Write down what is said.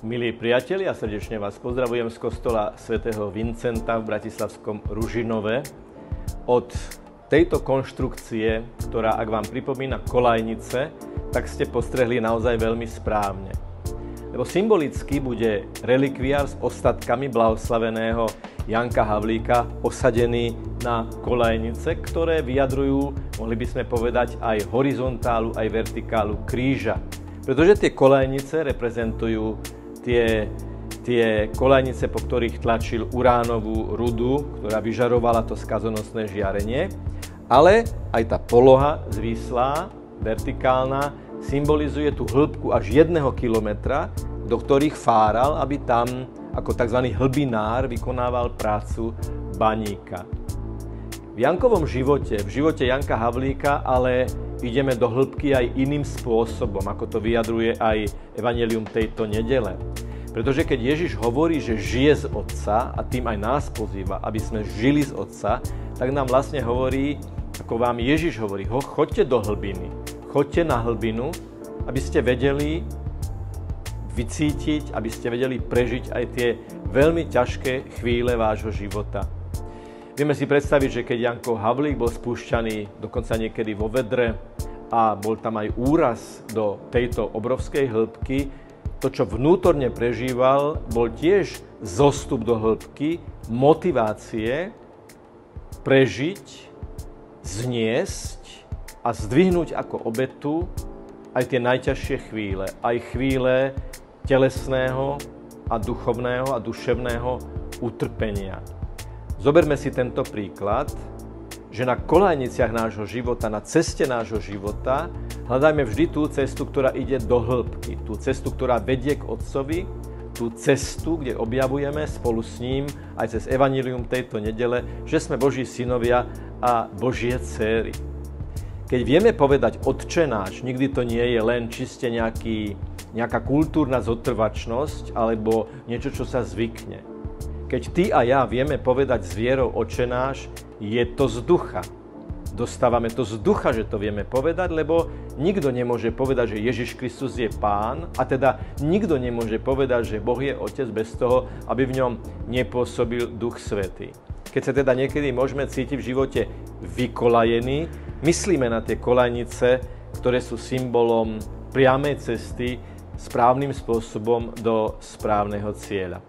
Milí priatelia, srdečne vás pozdravujem z kostola svätého Vincenta v bratislavskom Ružinove. Od tejto konštrukcie, ktorá, ak vám pripomína kolajnice, tak ste postrehli naozaj veľmi správne. Lebo symbolicky bude relikviár s ostatkami blahoslaveného Janka Havlíka osadený na kolajnice, ktoré vyjadrujú, mohli by sme povedať, aj horizontálu, aj vertikálu kríža. Pretože tie kolajnice reprezentujú tie kolajnice, po ktorých tlačil uránovú rudu, ktorá vyžarovala to skazonosné žiarenie, ale aj tá poloha zvislá, vertikálna, symbolizuje tú hĺbku až 1 kilometra, do ktorých fáral, aby tam ako tzv. Hlbinár vykonával prácu baníka. V Jankovom živote, v živote Janka Havlíka, ale ideme do hĺbky aj iným spôsobom, ako to vyjadruje aj evanjelium tejto nedele. Pretože keď Ježiš hovorí, že žije z Otca a tým aj nás pozýva, aby sme žili z Otca, tak nám vlastne hovorí, ako vám Ježiš hovorí, choďte do hlbiny, choďte na hlbinu, aby ste vedeli vycítiť, aby ste vedeli prežiť aj tie veľmi ťažké chvíle vášho života. Vieme si predstaviť, že keď Janko Havlík bol spúšťaný dokonca niekedy vo vedre a bol tam aj úraz do tejto obrovskej hĺbky, to, čo vnútorne prežíval, bol tiež zostup do hĺbky, motivácie prežiť, zniesť a zdvihnúť ako obetu aj tie najťažšie chvíle, aj chvíle telesného a duchovného a duševného utrpenia. Zoberme si tento príklad, že na kolajniciach nášho života, na ceste nášho života, hľadajme vždy tú cestu, ktorá ide do hĺbky, tú cestu, ktorá vedie k Otcovi, tú cestu, kde objavujeme spolu s ním aj cez evanjelium tejto nedele, že sme Boží synovia a Božie dcéry. Keď vieme povedať Otče náš, nikdy to nie je len čiste nejaká kultúrna zotrvačnosť alebo niečo, čo sa zvykne. Keď ty a ja vieme povedať s vierou Otče náš, je to z ducha. Dostávame to z ducha, že to vieme povedať, lebo nikto nemôže povedať, že Ježiš Kristus je Pán, a teda nikto nemôže povedať, že Boh je Otec bez toho, aby v ňom nepôsobil Duch Svätý. Keď sa teda niekedy môžeme cítiť v živote vykolajení, myslíme na tie kolajnice, ktoré sú symbolom priamej cesty správnym spôsobom do správneho cieľa.